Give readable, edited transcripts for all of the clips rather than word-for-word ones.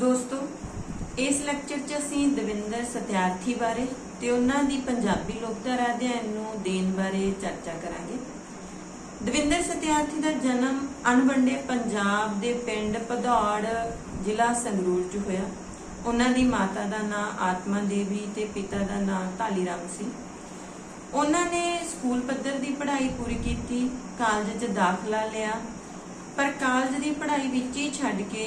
दोस्तों इस लैक्चर च असीं दविंदर सत्यार्थी बारे ते उन्हां दी पंजाबी लोकधारा अध्ययन नूं देण बारे चर्चा करांगे। दविंदर सत्यार्थी दा जन्म अणवंडे पंजाब दे पिंड भदौड़ जिला संगरूर च होया। उन्हां दी माता दा नां आत्मा देवी ते पिता दा नां धालीराम सी। उन्हां ने स्कूल पद्धर दी पढ़ाई पूरी कीती, कालज च दाखला लिया, पर कालज की पढ़ाई विच ही छड्ड के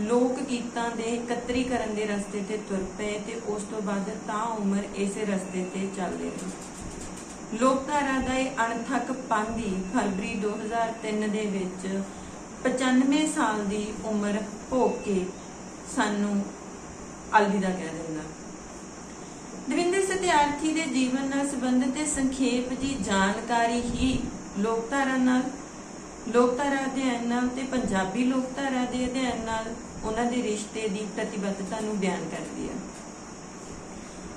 लोक गीतां दे एकत्रीकरण दे रस्ते ते तुर पे ते उस तो बाद ता उम्र इसे रस्ते ते चलदे रहे। लोकधारा दा अणथक पंध ही फरवरी 2003 दे विच 95 साल की उम्र भोग के सानू अलविदा कह दिंदा। दविंदर सत्यार्थी दे जीवन नाल संबंधित संखेप जी जानकारी ही लोकधारा अध्ययन नाल ते पंजाबी लोकधारा दे अध्ययन नाल उन्हां दे रिश्ते दी प्रतिबद्धता नूं बयान करदी है।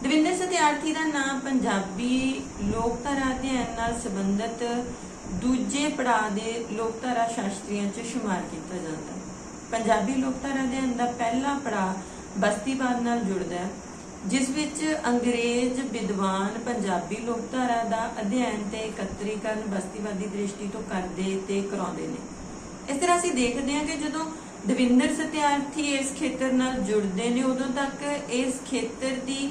दविंदर सत्यार्थी दा नाम पंजाबी लोकधारा अध्ययन नाल संबंधित दूजे पड़ाव दे लोकधारा शास्त्रियां च शुमार किया जाता है। पंजाबी लोकधारा अध्ययन दा पहला पड़ाव बस्तीवाद नाल जुड़दा है, जिस विच अंग्रेज विद्वान पंजाबी लोकधारा दा अध्ययन ते एकत्रीकरण बस्तीवादी दृष्टि तो करदे ते कराउंदे ने। इस तरह असीं देखदे हां कि जदों दविंदर सत्यार्थी इस खेतर नाल जुड़दे ने उदों तक इस खेतर दी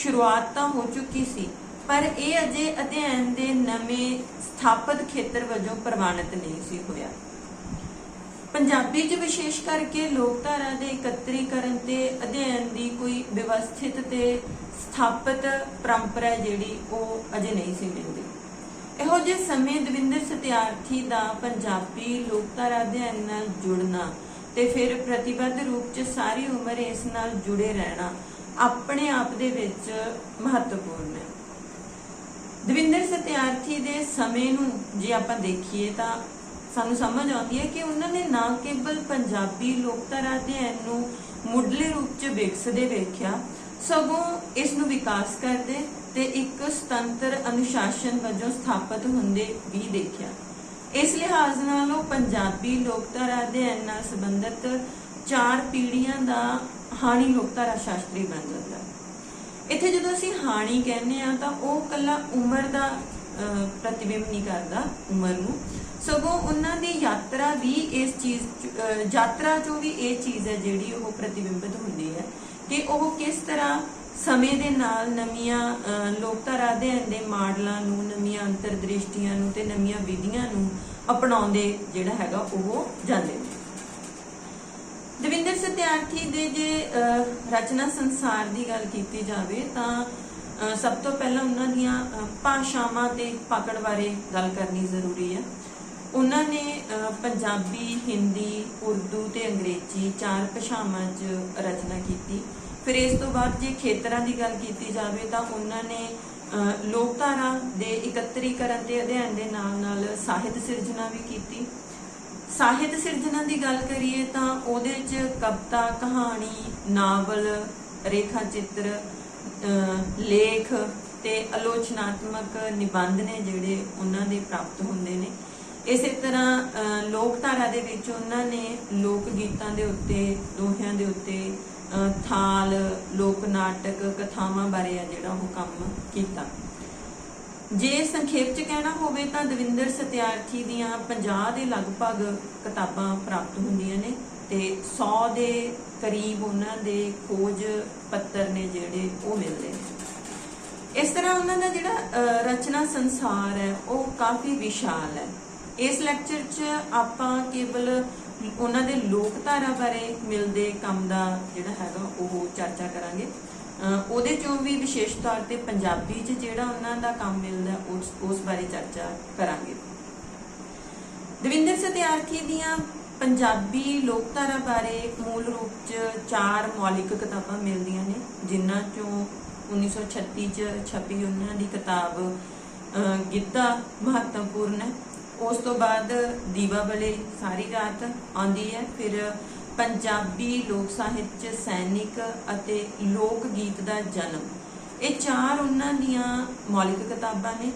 शुरुआत तां हो चुकी सी, पर यह अजे अध्ययन दे नवें स्थापित खेतर वजों प्रवानित नहीं सी होया। पंजाबी च विशेष करके लोकधारा दे एकत्रीकरण ते अध्ययन दी कोई व्यवस्थित ते स्थापित परंपरा जिहड़ी ओह अजे नहीं सी मिलदी। इहो जिहे समय दविंदर सत्यार्थी दा पंजाबी लोकधारा अध्ययन नाल जुड़ना ते फिर प्रतिबद्ध रूप च सारी उम्र इस नाल जुड़े रहना अपने आप दे विच महत्वपूर्ण है। दविंदर सत्यार्थी दे समय नूं जे आपां देखीए तां सानू समझ आती है कि उन्होंने ना केवल पंजाबी लोकधारा अध्ययन नूं मुढ़ले रूप च विकसदे वेख्या, सगों इस नूं विकास करदे ते एक सुतंत्र अनुशासन वजों स्थापित हुंदे भी देखिया। इस लिहाज नाल ओह पंजाबी लोकधारा अध्ययन नाल संबंधित 4 पीढ़ियां दा हाणी लोकधारा शास्त्री बन जाता है। इत्थे जदों असीं हाणी कहने आ तां ओह कल्ला उम्र दा प्रतिबिंब नहीं करदा उम्र नूं, सगों उन्हां दी यात्रा भी इस चीज़ यात्रा चों भी ये चीज़ है जिहड़ी ओह प्रतिबिंबित हुंदी है कि ओह किस तरह समय दे नाल नवीआं लोकधारा अध्ययन दे मॉडलां नूं, नवीआं अंतरदृष्टियां नूं ते नवीआं विधियां नूं अपनाउंदे जिहड़ा हैगा ओह जांदे ने। दविंदर सत्यार्थी दे जे रचना संसार की गल कीती जावे तां सब तो पहला उन्हां दीआं भाषावां ते पकड़ बारे गल करनी जरूरी है। उन्होंने पंजाबी, हिंदी, उर्दू ते अंग्रेजी 4 भाषावां च रचना की। फिर इस तो बाद जे खेतरां की गल की जाए तो उन्होंने लोकधारा दे एकत्रीकरण ते अध्ययन दे नाल नाल साहित्य सिरजना भी की। साहित्य सिरजना की गल करिए तो उहदे च कविता, कहानी, नावल, रेखा चित्र, लेख ते आलोचनात्मक निबंध ने जिहड़े उन्हां दे प्राप्त हुंदे ने। इस तरह लोकधारा दे विच उन्होंने लोक गीतां दे उत्ते, दोहियां दे उत्ते, थाल, लोक नाटक, कथावां बारे आ जिहड़ा ओह काम कीता। जे संखेप च कहना होवे तां दविंदर सत्यार्थी दियां 50 दे लगभग किताबां प्राप्त हुंदियां ने ते 100 दे करीब उन्हां दे खोज पत्तर ने जिहड़े ओह मिलदे ने। इस तरह उन्हां दा जिहड़ा रचना संसार है ओह काफ़ी विशाल है। इस लैक्चर च आपां केवल उन्हां दे लोकधारा बारे मिलदे काम दा जिहड़ा हैगा ओह चर्चा करांगे। उहदे चों भी विशेष तौर ते पंजाबी च जिहड़ा उन्हां दा काम मिलदा उस बारे चर्चा करांगे। दविंदर सत्यार्थी दियां पंजाबी लोकधारा बारे मूल रूप च 4 मौलिक किताबां मिलदियां ने, जिन्हां चों 1936 च छपी उन्हां दी किताब गिद्धा महत्वपूर्ण है। उस तो बाद दीवावली सारी रात आंदी है। फिर पंजाबी लोक साहित्य सैनिक अते लोक गीत दा जन्म, ये 4 उन्हां दियां मौलिक किताबां ने।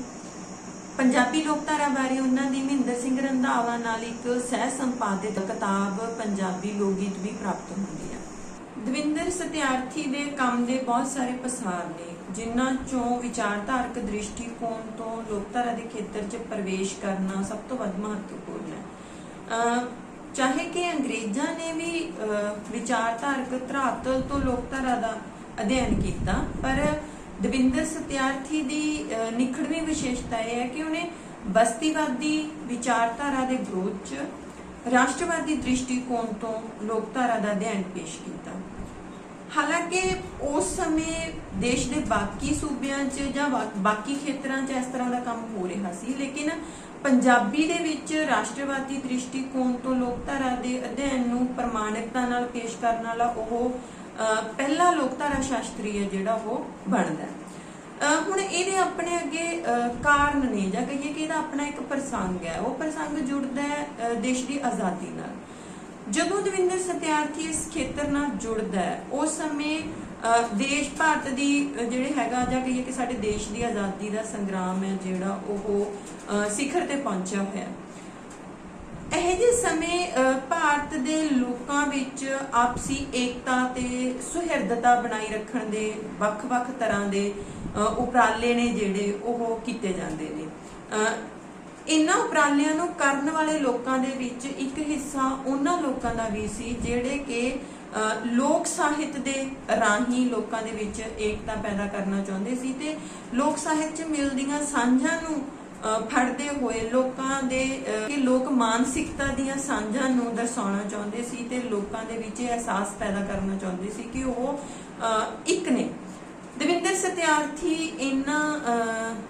पंजाबी लोकधारा बारे उन्हां दी महेंद्र सिंह रंधावा नाल एक सह संपादित किताब पंजाबी लोक गीत भी प्राप्त हुंदी है। ਦਵਿੰਦਰ ਸਤਿਆਰਥੀ ਦੇ ਕੰਮ ਦੇ ਬਹੁਤ ਸਾਰੇ ਪਸਾਰ ਨੇ, ਜਿਨ੍ਹਾਂ ਚੋਂ ਵਿਚਾਰਧਾਰਕ ਦ੍ਰਿਸ਼ਟੀਕੋਣ ਤੋਂ ਲੋਕਧਾਰਾ ਦੇ ਖੇਤਰ 'ਚ ਪ੍ਰਵੇਸ਼ ਕਰਨਾ ਸਭ ਤੋਂ ਵੱਧ ਮਹੱਤਵਪੂਰਨ ਹੈ। ਚਾਹੇ ਕਿ ਅੰਗਰੇਜ਼ਾਂ ਨੇ ਵੀ ਵਿਚਾਰਧਾਰਕ ਧਰਾਤਲ ਤੋਂ ਲੋਕਧਾਰਾ ਦਾ ਅਧਿਐਨ ਕੀਤਾ, ਪਰ ਦਵਿੰਦਰ ਸਤਿਆਰਥੀ ਦੀ ਨਿਖੜਵੀਂ ਵਿਸ਼ੇਸ਼ਤਾ ਇਹ ਹੈ ਕਿ ਉਹਨੇ ਬਸਤੀਵਾਦੀ ਵਿਚਾਰਧਾਰਾ ਦੇ ਵਿਰੋਧ 'ਚ ਰਾਸ਼ਟਰਵਾਦੀ ਦ੍ਰਿਸ਼ਟੀਕੋਣ ਤੋਂ ਲੋਕਧਾਰਾ ਦਾ ਅਧਿਐਨ ਪੇਸ਼ ਕੀਤਾ। ਹਾਲਾਂਕਿ ਉਸ ਸਮੇਂ ਦੇਸ਼ ਦੇ ਬਾਕੀ ਸੂਬਿਆਂ 'ਚ ਜਾਂ ਬਾਕੀ ਖੇਤਰਾਂ 'ਚ ਇਸ ਤਰ੍ਹਾਂ ਦਾ ਕੰਮ ਹੋ ਰਿਹਾ ਸੀ, ਲੇਕਿਨ ਪੰਜਾਬੀ ਦੇ ਵਿੱਚ ਰਾਸ਼ਟਰਵਾਦੀ ਦ੍ਰਿਸ਼ਟੀਕੋਣ ਤੋਂ ਲੋਕਧਾਰਾ ਦੇ ਅਧਿਐਨ ਨੂੰ ਪ੍ਰਮਾਣਿਕਤਾ ਨਾਲ ਪੇਸ਼ ਕਰਨ ਵਾਲਾ ਉਹ ਪਹਿਲਾ ਲੋਕਧਾਰਾ ਸ਼ਾਸਤਰੀ ਹੈ ਜਿਹੜਾ ਉਹ ਬਣਦਾ। ਹੁਣ ਇਹਦੇ ਆਪਣੇ ਅੱਗੇ ਕਾਰਨ ਨੇ, ਜਾਂ ਕਹੀਏ ਕਿ ਇਹਦਾ ਆਪਣਾ ਇੱਕ ਪ੍ਰਸੰਗ ਹੈ। ਉਹ ਪ੍ਰਸੰਗ ਜੁੜਦਾ ਹੈ ਦੇਸ਼ ਦੀ ਆਜ਼ਾਦੀ ਨਾਲ। ਜਦੋਂ ਦਵਿੰਦਰ ਸਤਿਆਰਥੀ ਇਸ ਖੇਤਰ ਨਾਲ ਜੁੜਦਾ ਹੈ, ਉਸ ਸਮੇਂ ਦੇਸ਼ ਭਾਰਤ ਦੀ ਜਿਹੜੇ ਹੈਗਾ, ਜਾਂ ਕਹੀਏ ਕਿ ਸਾਡੇ ਦੇਸ਼ ਦੀ ਆਜ਼ਾਦੀ ਦਾ ਸੰਗਰਾਮ ਹੈ ਜਿਹੜਾ ਉਹ ਸਿਖਰ ਤੇ ਪਹੁੰਚਿਆ ਹੋਇਆ। ਇਹ ਜਿਹੇ ਸਮੇਂ ਭਾਰਤ ਦੇ ਲੋਕਾਂ ਵਿੱਚ ਆਪਸੀ ਏਕਤਾ ਤੇ ਸੁਹਿਰਦਤਾ ਬਣਾਈ ਰੱਖਣ ਦੇ ਵੱਖ-ਵੱਖ ਤਰ੍ਹਾਂ ਦੇ ਉਪਰਾਲੇ ਨੇ ਜਿਹੜੇ ਉਹ ਕੀਤੇ ਜਾਂਦੇ ਨੇ। ਇਹਨਾਂ ਉਪਰਾਲਿਆਂ ਨੂੰ ਕਰਨ ਵਾਲੇ ਲੋਕਾਂ ਦੇ ਵਿੱਚ ਇੱਕ ਹਿੱਸਾ ਉਹਨਾਂ ਲੋਕਾਂ ਦਾ ਵੀ ਸੀ ਜਿਹੜੇ ਕਿ ਲੋਕ ਸਾਹਿਤ ਦੇ ਰਾਹੀਂ ਲੋਕਾਂ ਦੇ ਵਿੱਚ ਏਕਤਾ ਪੈਦਾ ਕਰਨਾ ਚਾਹੁੰਦੇ ਸੀ ਤੇ ਲੋਕ ਸਾਹਿਤ 'ਚ ਮਿਲਦੀਆਂ ਸਾਂਝਾਂ ਨੂੰ ਫੜਦੇ ਹੋਏ ਲੋਕਾਂ ਦੇ ਲੋਕ ਮਾਨਸਿਕਤਾ ਦੀਆਂ ਸਾਂਝਾਂ ਨੂੰ ਦਰਸਾਉਣਾ ਚਾਹੁੰਦੇ ਸੀ ਤੇ ਲੋਕਾਂ ਦੇ ਵਿੱਚ ਇਹ ਅਹਿਸਾਸ ਪੈਦਾ ਕਰਨਾ ਚਾਹੁੰਦੇ ਸੀ ਕਿ ਉਹ ਇੱਕ ਨੇ। ਦਵਿੰਦਰ ਸਤਿਆਰਥੀ ਇਹਨਾਂ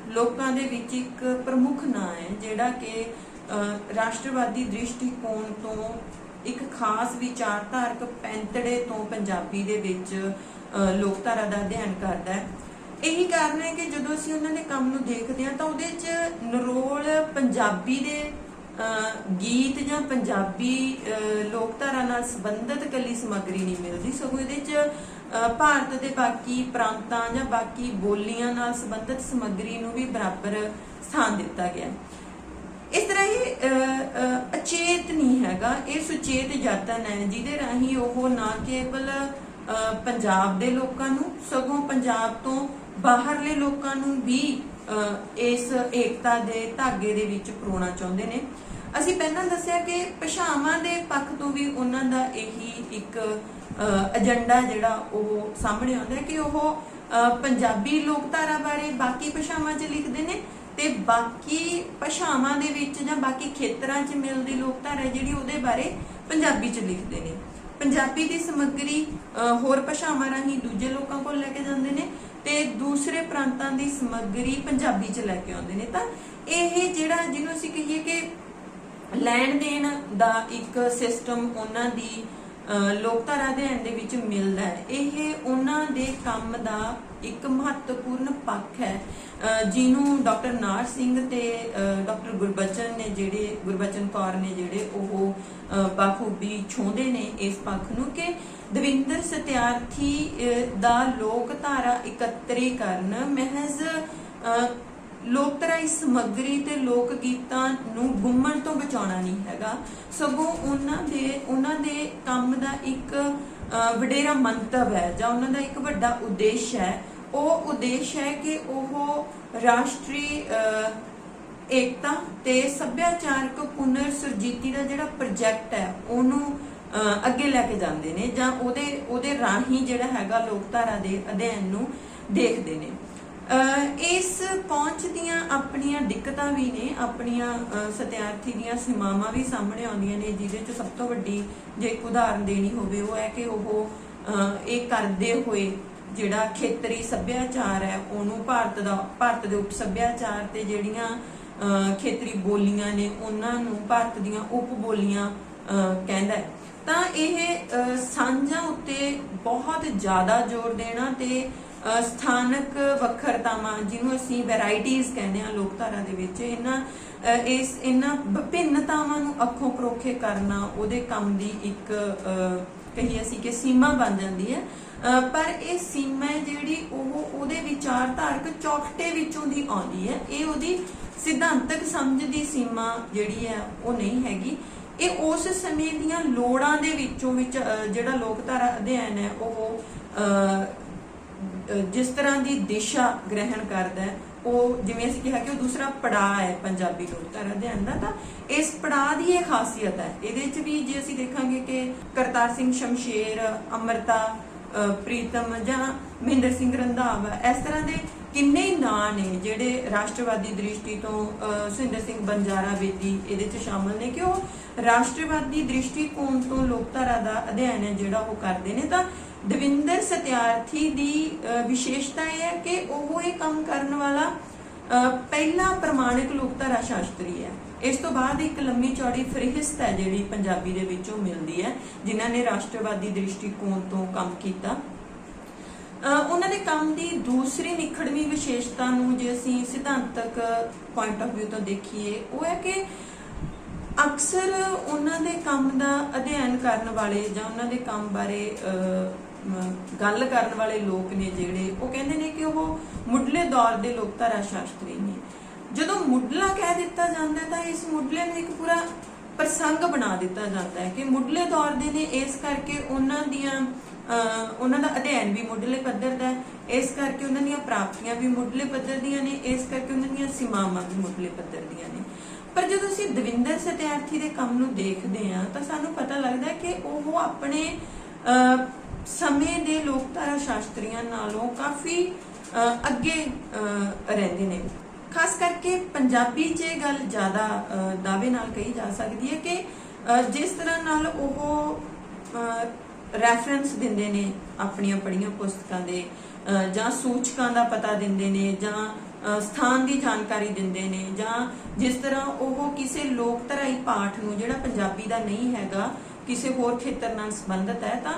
ਲੋਕਾਂ ਦੇ ਵਿੱਚ ਇੱਕ ਪ੍ਰਮੁੱਖ ਨਾਂ ਹੈ ਜਿਹੜਾ ਕਿ ਰਾਸ਼ਟਰਵਾਦੀ ਦ੍ਰਿਸ਼ਟੀਕੋਣ ਤੋਂ ਇੱਕ ਖਾਸ ਵਿਚਾਰਧਾਰਕ ਪੈਂਤੜੇ ਤੋਂ ਪੰਜਾਬੀ ਦੇ ਵਿੱਚ ਲੋਕਧਾਰਾ ਦਾ ਅਧਿਐਨ ਕਰਦਾ ਹੈ। ਇਹੀ ਕਾਰਨ ਹੈ ਕਿ ਜਦੋਂ ਅਸੀਂ ਉਹਨਾਂ ਦੇ ਕੰਮ ਨੂੰ ਦੇਖਦੇ ਹਾਂ ਤਾਂ ਉਹਦੇ 'ਚ ਨਿਰੋਲ ਪੰਜਾਬੀ ਦੇ ਗੀਤ ਜਾਂ ਪੰਜਾਬੀ ਲੋਕਧਾਰਾ ਨਾਲ ਸੰਬੰਧਿਤ ਇਕੱਲੀ ਸਮੱਗਰੀ ਨਹੀਂ ਮਿਲਦੀ, ਸਗੋਂ ਇਹਦੇ 'ਚ ਭਾਰਤ ਦੇ ਬਾਕੀ ਪ੍ਰਾਂਤਾਂ ਜਾਂ ਬਾਕੀ ਬੋਲੀਆਂ ਨਾਲ ਸੰਬੰਧਿਤ ਸਮੱਗਰੀ ਨੂੰ ਵੀ ਬਰਾਬਰ ਸਥਾਨ ਦਿੱਤਾ ਗਿਆ। ਇਸ ਤਰ੍ਹਾਂ ਇਹ ਅਚੇਤ ਨਹੀਂ ਹੈਗਾ, ਇਹ ਸੁਚੇਤ ਯਤਨ ਹੈ ਜਿਹਦੇ ਰਾਹੀਂ ਉਹ ਨਾ ਕੇਵਲ ਪੰਜਾਬ ਦੇ ਲੋਕਾਂ ਨੂੰ ਸਗੋਂ ਪੰਜਾਬ ਤੋਂ ਬਾਹਰਲੇ ਲੋਕਾਂ ਨੂੰ ਵੀ ਇਸ ਏਕਤਾ ਦੇ ਧਾਗੇ ਦੇ ਵਿੱਚ ਪਰੋਣਾ ਚਾਹੁੰਦੇ ਨੇ। ਅਸੀਂ ਪਹਿਲਾਂ ਦੱਸਿਆ ਕਿ ਭਾਸ਼ਾਵਾਂ ਦੇ ਪੱਖ ਤੋਂ ਵੀ ਉਹਨਾਂ ਦਾ ਇਹੀ ਇੱਕ ਏਜੰਡਾ ਜਿਹੜਾ ਉਹ ਸਾਹਮਣੇ ਆਉਂਦਾ ਹੈ ਕਿ ਉਹ ਪੰਜਾਬੀ ਲੋਕਧਾਰਾ ਬਾਰੇ ਬਾਕੀ ਭਾਸ਼ਾਵਾਂ 'ਚ ਲਿਖਦੇ ਨੇ ਤੇ ਬਾਕੀ ਭਾਸ਼ਾਵਾਂ ਦੇ ਵਿੱਚ ਜਾਂ ਬਾਕੀ ਖੇਤਰਾਂ 'ਚ ਮਿਲਦੀ ਲੋਕਧਾਰਾ ਜਿਹੜੀ ਉਹਦੇ ਬਾਰੇ ਪੰਜਾਬੀ 'ਚ ਲਿਖਦੇ ਨੇ। ਪੰਜਾਬੀ ਦੀ ਸਮੱਗਰੀ ਹੋਰ ਭਾਸ਼ਾਵਾਂ ਰਾਹੀਂ ਦੂਜੇ ਲੋਕਾਂ ਕੋਲ ਲੈ ਕੇ ਜਾਂਦੇ ਨੇ ਤੇ ਦੂਸਰੇ ਪ੍ਰਾਂਤਾਂ ਦੀ ਸਮੱਗਰੀ ਪੰਜਾਬੀ 'ਚ ਲੈ ਕੇ ਆਉਂਦੇ ਨੇ। ਤਾਂ ਇਹ ਜਿਹੜਾ ਜਿਹਨੂੰ ਅਸੀਂ ਕਹੀਏ ਕਿ ਲੈਣ ਦੇਣ ਦਾ ਇੱਕ ਸਿਸਟਮ ਉਹਨਾਂ ਦੀ ਲੋਕਧਾਰਾ ਅਧਿਐਨ ਦੇ ਵਿੱਚ ਮਿਲਦਾ ਹੈ, ਇਹ ਉਹਨਾਂ ਦੇ ਕੰਮ ਦਾ ਇੱਕ ਮਹੱਤਵਪੂਰਨ ਪੱਖ ਹੈ ਜਿਹਨੂੰ ਡਾਕਟਰ ਨਾਰ ਸਿੰਘ ਤੇ ਡਾਕਟਰ ਗੁਰਬਚਨ ਕੌਰ ਨੇ ਜਿਹੜੇ ਉਹ ਬਾਖੂਬੀ ਛੋਂਦੇ ਨੇ ਇਸ ਪੱਖ ਨੂੰ ਕਿ ਦਵਿੰਦਰ ਸਤਿਆਰਥੀ ਦਾ ਲੋਕਧਾਰਾ ਇਕੱਤਰੀਕਰਨ ਮਹਿਜ਼ ਲੋਕਧਾਰਾਈ ਸਮੱਗਰੀ ਤੇ ਲੋਕ ਗੀਤਾਂ ਨੂੰ ਗੁੰਮਣ ਤੋਂ ਬਚਾਉਣਾ ਨਹੀਂ ਹੈਗਾ, ਸਗੋਂ ਉਹਨਾਂ ਦੇ ਕੰਮ ਦਾ ਇੱਕ ਵਡੇਰਾ ਮੰਤਵ ਹੈ ਜਾਂ ਉਹਨਾਂ ਦਾ ਇੱਕ ਵੱਡਾ ਉਦੇਸ਼ ਹੈ। ਉਹ ਉਦੇਸ਼ ਹੈ ਕਿ ਉਹ ਰਾਸ਼ਟਰੀ ਏਕਤਾ ਤੇ ਸੱਭਿਆਚਾਰਕ ਪੁਨਰ ਸੁਰਜੀਤੀ ਦਾ ਜਿਹੜਾ ਪ੍ਰੋਜੈਕਟ ਹੈ ਉਹਨੂੰ ਅੱਗੇ ਲੈ ਕੇ ਜਾਂਦੇ ਨੇ ਜਾਂ ਉਹਦੇ ਰਾਹੀਂ ਜਿਹੜਾ ਹੈਗਾ ਲੋਕਧਾਰਾ ਦੇ ਅਧਿਐਨ ਨੂੰ ਦੇਖਦੇ ਨੇ। ਇਸ ਪਹੁੰਚ ਦੀਆਂ ਆਪਣੀਆਂ ਦਿੱਕਤਾਂ ਵੀ ਨੇ, ਆਪਣੀਆਂ ਸਤਿਆਰਥੀ ਦੀਆਂ ਸੀਮਾਵਾਂ ਵੀ ਸਾਹਮਣੇ ਆਉਂਦੀਆਂ ਨੇ, ਜਿਹਦੇ 'ਚ ਸਭ ਤੋਂ ਵੱਡੀ ਜੇ ਇੱਕ ਉਦਾਹਰਨ ਦੇਣੀ ਹੋਵੇ ਉਹ ਹੈ ਕਿ ਉਹ ਇਹ ਕਰਦੇ ਹੋਏ ਜਿਹੜਾ ਖੇਤਰੀ ਸੱਭਿਆਚਾਰ ਹੈ ਉਹਨੂੰ ਭਾਰਤ ਦੇ ਉਪ ਸੱਭਿਆਚਾਰ ਤੇ ਜਿਹੜੀਆਂ ਖੇਤਰੀ ਬੋਲੀਆਂ ਨੇ ਉਹਨਾਂ ਨੂੰ ਭਾਰਤ ਦੀਆਂ ਉਪ ਬੋਲੀਆਂ ਕਹਿੰਦਾ ਹੈ। ਤਾਂ ਇਹ ਸਾਂਝਾਂ ਉੱਤੇ ਬਹੁਤ ਜ਼ਿਆਦਾ ਜ਼ੋਰ ਦੇਣਾ ਤੇ ਸਥਾਨਕ ਵੱਖਰਤਾਵਾਂ ਜਿਹਨੂੰ ਅਸੀਂ ਵੈਰਾਈਟੀਜ਼ ਕਹਿੰਦੇ ਹਾਂ ਲੋਕਧਾਰਾ ਦੇ ਵਿੱਚ, ਇਹਨਾਂ ਵਿਭਿੰਨਤਾਵਾਂ ਨੂੰ ਅੱਖੋਂ ਪਰੋਖੇ ਕਰਨਾ ਉਹਦੇ ਕੰਮ ਦੀ ਇੱਕ ਕਹੀਏ ਅਸੀਂ ਕਿ ਸੀਮਾ ਬਣ ਜਾਂਦੀ ਹੈ। ਪਰ ਇਹ ਸੀਮਾ ਜਿਹੜੀ ਉਹਦੇ ਵਿਚਾਰਧਾਰਕ ਚੌਖਟੇ ਵਿੱਚੋਂ ਦੀ ਆਉਂਦੀ ਹੈ, ਇਹ ਉਹਦੀ ਸਿਧਾਂਤਕ ਸਮਝ ਦੀ ਸੀਮਾ ਜਿਹੜੀ ਹੈ ਉਹ ਨਹੀਂ ਹੈਗੀ। ਇਹ ਉਸ ਸਮੇਂ ਦੀਆਂ ਲੋੜਾਂ ਦੇ ਵਿੱਚੋਂ ਜਿਹੜਾ ਲੋਕਧਾਰਾ ਅਧਿਐਨ ਹੈ ਉਹ ਜਿਸ ਤਰ੍ਹਾਂ ਦੀ ਦਿਸ਼ਾ ਗ੍ਰਹਿਣ ਕਰਦਾ ਹੈ, ਉਹ ਜਿਵੇਂ ਅਸੀਂ ਕਿਹਾ ਕਿ ਉਹ ਦੂਸਰਾ ਪੜਾਅ ਹੈ ਪੰਜਾਬੀ ਲੋਕਧਾਰਾ ਅਧਿਐਨ ਦਾ। ਤਾਂ ਇਸ ਪੜਾਅ ਦੀ ਇਹ ਖਾਸੀਅਤ ਹੈ। ਇਹਦੇ ਵਿੱਚ ਵੀ ਜੇ ਅਸੀਂ ਦੇਖਾਂਗੇ ਕਿ ਕਰਤਾਰ ਸਿੰਘ ਸ਼ਮਸ਼ੇਰ, ਅੰਮ੍ਰਿਤਾ ਪ੍ਰੀਤਮ ਜਾਂ ਮਹਿੰਦਰ ਸਿੰਘ ਰੰਧਾਵਾ, ਇਸ ਤਰ੍ਹਾਂ ਦੇ ਕਿੰਨੇ ਹੀ ਨਾਂ ਨੇ ਜਿਹੜੇ ਰਾਸ਼ਟਰਵਾਦੀ ਦ੍ਰਿਸ਼ਟੀ ਤੋਂ ਸੁਹਿੰਦਰ ਸਿੰਘ ਬੰਜਾਰਾ ਬੇਦੀ ਇਹਦੇ 'ਚ ਸ਼ਾਮਲ ਨੇ ਕਿ ਉਹ ਰਾਸ਼ਟਰਵਾਦੀ ਦ੍ਰਿਸ਼ਟੀਕੋਣ ਤੋਂ ਲੋਕਧਾਰਾ ਦਾ ਅਧਿਐਨ ਹੈ ਜਿਹੜਾ ਉਹ ਕਰਦੇ ਨੇ। ਤਾਂ ਦਵਿੰਦਰ ਸਤਿਆਰਥੀ ਦੀ ਵਿਸ਼ੇਸ਼ਤਾ ਇਹ ਹੈ ਕਿ ਉਹ ਇਹ ਕੰਮ ਕਰਨ ਵਾਲਾ ਪਹਿਲਾ ਪ੍ਰਮਾਣਿਕ ਲੋਕਧਾਰਾ ਸ਼ਾਸਤਰੀ ਹੈ। ਇਸ ਤੋਂ ਬਾਅਦ ਇੱਕ ਲੰਮੀ ਚੌੜੀ ਫਹਿਰਿਸਤ ਹੈ ਜਿਹੜੀ ਪੰਜਾਬੀ ਦੇ ਵਿੱਚੋਂ ਮਿਲਦੀ ਹੈ ਜਿਨ੍ਹਾਂ ਨੇ ਰਾਸ਼ਟਰਵਾਦੀ ਦ੍ਰਿਸ਼ਟੀਕੋਣ ਤੋਂ ਕੰਮ ਕੀਤਾ। ਉਹਨਾਂ ਦੇ ਕੰਮ ਦੀ ਦੂਸਰੀ ਨਿਖੜਵੀਂ ਵਿਸ਼ੇਸ਼ਤਾ ਨੂੰ ਜੇ ਅਸੀਂ ਸਿਧਾਂਤਕ ਪੁਆਇੰਟ ਆਫ ਵਿਊ ਤੋਂ ਦੇਖੀਏ, ਉਹ ਹੈ ਕਿ ਅਕਸਰ ਉਹਨਾਂ ਦੇ ਕੰਮ ਦਾ ਅਧਿਐਨ ਕਰਨ ਵਾਲੇ ਜਾਂ ਉਹਨਾਂ ਦੇ ਕੰਮ ਬਾਰੇ ਗੱਲ ਕਰਨ ਵਾਲੇ ਲੋਕ ਨੇ ਜਿਹੜੇ, ਉਹ ਕਹਿੰਦੇ ਨੇ ਕਿ ਉਹ ਮੁੱਢਲੇ ਦੌਰ ਦੇ ਲੋਕਧਾਰਾ ਸ਼ਾਸਤਰੀ ਨੇ। ਜਦੋਂ ਮੁੱਢਲਾ ਕਹਿ ਦਿੱਤਾ ਜਾਂਦਾ ਹੈ ਤਾਂ ਇਸ ਮੁੱਢਲੇ ਨੂੰ ਇੱਕ ਪੂਰਾ ਪ੍ਰਸੰਗ ਬਣਾ ਦਿੱਤਾ ਜਾਂਦਾ ਹੈ ਕਿ ਮੁੱਢਲੇ ਦੌਰ ਦੇ ਨੇ, ਇਸ ਕਰਕੇ ਉਹਨਾਂ ਦਾ ਅਧਿਐਨ ਵੀ ਮੁੱਢਲੇ ਪੱਧਰ ਦਾ ਹੈ, ਇਸ ਕਰਕੇ ਉਹਨਾਂ ਦੀਆਂ ਪ੍ਰਾਪਤੀਆਂ ਵੀ ਮੁੱਢਲੇ ਪੱਧਰ ਦੀਆਂ ਨੇ, ਇਸ ਕਰਕੇ ਉਹਨਾਂ ਦੀਆਂ ਸੀਮਾਵਾਂ ਵੀ ਮੁੱਢਲੇ ਪੱਧਰ ਦੀਆਂ ਨੇ। ਪਰ ਜਦੋਂ ਅਸੀਂ ਦਵਿੰਦਰ ਸਤਿਆਰਥੀ ਦੇ ਕੰਮ ਨੂੰ ਦੇਖਦੇ ਹਾਂ ਤਾਂ ਸਾਨੂੰ ਪਤਾ ਲੱਗਦਾ ਕਿ ਉਹ ਆਪਣੇ ਸਮੇਂ ਦੇ ਲੋਕਧਾਰਾ ਸ਼ਾਸਤਰੀਆਂ ਨਾਲੋਂ ਕਾਫੀ ਅੱਗੇ ਰਹਿੰਦੇ ਨੇ। ਖਾਸ ਕਰਕੇ ਪੰਜਾਬੀ 'ਚ ਇਹ ਗੱਲ ਜ਼ਿਆਦਾ ਦਾਅਵੇ ਨਾਲ ਕਹੀ ਜਾ ਸਕਦੀ ਹੈ ਕਿ ਜਿਸ ਤਰ੍ਹਾਂ ਨਾਲ ਉਹ ਰੈਫਰੈਂਸ ਦਿੰਦੇ ਨੇ ਆਪਣੀਆਂ ਪੜ੍ਹੀਆਂ ਪੁਸਤਕਾਂ ਦੇ, ਜਾਂ ਸੂਚਕਾਂ ਦਾ ਪਤਾ ਦਿੰਦੇ ਨੇ, ਜਾਂ ਸਥਾਨ ਦੀ ਜਾਣਕਾਰੀ ਦਿੰਦੇ ਨੇ, ਜਾਂ ਜਿਸ ਤਰ੍ਹਾਂ ਉਹ ਕਿਸੇ ਲੋਕਧਾਰਾਈ ਪਾਠ ਨੂੰ ਜਿਹੜਾ ਪੰਜਾਬੀ ਦਾ ਨਹੀਂ ਹੈਗਾ ਕਿਸੇ ਹੋਰ ਖੇਤਰ ਨਾਲ ਸੰਬੰਧਿਤ ਹੈ, ਤਾਂ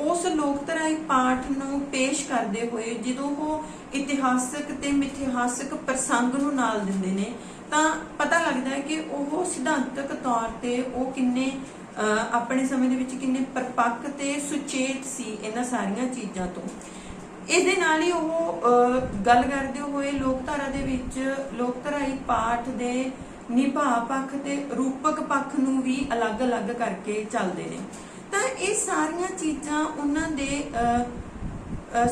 ਉਸ ਲੋਕਧਾਰਾਈ ਪਾਠ ਨੂੰ ਪੇਸ਼ ਕਰਦੇ ਹੋਏ ਜਦੋਂ ਉਹ ਇਤਿਹਾਸਕ ਤੇ ਮਿਥਿਹਾਸਕ ਪ੍ਰਸੰਗ ਨੂੰ ਨਾਲ ਦਿੰਦੇ ਨੇ ਤਾਂ ਪਤਾ ਲੱਗਦਾ ਹੈ ਕਿ ਉਹ ਸਿਧਾਂਤਕ ਤੌਰ ਤੇ ਉਹ ਕਿੰਨੇ ਆਪਣੇ ਸਮੇਂ ਦੇ ਵਿੱਚ ਕਿੰਨੇ ਪਰਪੱਕ ਤੇ ਸੁਚੇਤ ਸੀ ਇਹਨਾਂ ਸਾਰੀਆਂ ਚੀਜ਼ਾਂ ਤੋਂ। ਇਹਦੇ ਨਾਲ ਹੀ ਉਹ ਗੱਲ ਕਰਦੇ ਹੋਏ ਲੋਕਧਾਰਾ ਦੇ ਵਿੱਚ ਲੋਕਧਾਰਾਈ ਪਾਠ ਦੇ ਨਿਭਾਅ ਪੱਖ ਤੇ ਰੂਪਕ ਪੱਖ ਨੂੰ ਵੀ ਅਲੱਗ-ਅਲੱਗ ਕਰਕੇ ਚੱਲਦੇ ਨੇ। ਤਾਂ ਇਹ ਸਾਰੀਆਂ ਚੀਜ਼ਾਂ ਉਹਨਾਂ ਦੇ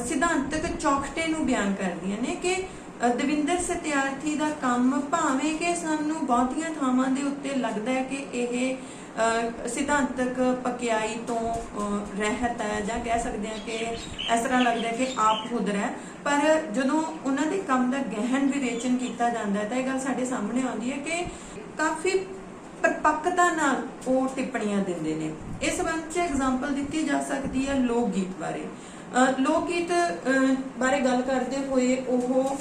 ਸਿਧਾਂਤਕ ਚੌਖਟੇ ਨੂੰ ਬਿਆਨ ਕਰਦੀਆਂ ਨੇ ਕਿ ਦਵਿੰਦਰ ਸਤਿਆਰਥੀ ਦਾ ਕੰਮ, ਭਾਵੇਂ ਕਿ ਸਾਨੂੰ ਬਹੁਤੀਆਂ ਥਾਵਾਂ ਦੇ ਉੱਤੇ ਲੱਗਦਾ ਹੈ ਕਿ ਇਹ ਸਿਧਾਂਤਕ ਪਕਿਆਈ ਤੋਂ ਰਹਿਤ ਹੈ, ਜਾਂ ਕਹਿ ਸਕਦੇ ਹਾਂ ਕਿ ਇਸ ਤਰ੍ਹਾਂ ਲੱਗਦਾ ਕਿ ਆਪ ਖੁਦ ਹੈ, ਪਰ ਜਦੋਂ ਉਹਨਾਂ ਦੇ ਕੰਮ ਦਾ ਗਹਿਨ ਵਿਵੇਚਨ ਕੀਤਾ ਜਾਂਦਾ ਹੈ ਤਾਂ ਇਹ ਗੱਲ ਸਾਡੇ ਸਾਹਮਣੇ ਆਉਂਦੀ ਹੈ ਕਿ ਕਾਫੀ ਪਰਪੱਕਤਾ ਨਾਲ ਉਹ ਟਿੱਪਣੀਆਂ ਦਿੰਦੇ ਨੇ। ਇਸ ਸੰਬੰਧ 'ਚ ਐਗਜ਼ਾਮਪਲ ਦਿੱਤੀ ਜਾ ਸਕਦੀ ਹੈ ਲੋਕ ਗੀਤ ਬਾਰੇ। ਲੋਕ ਗੀਤ ਬਾਰੇ ਗੱਲ ਕਰਦੇ ਹੋਏ ਉਹ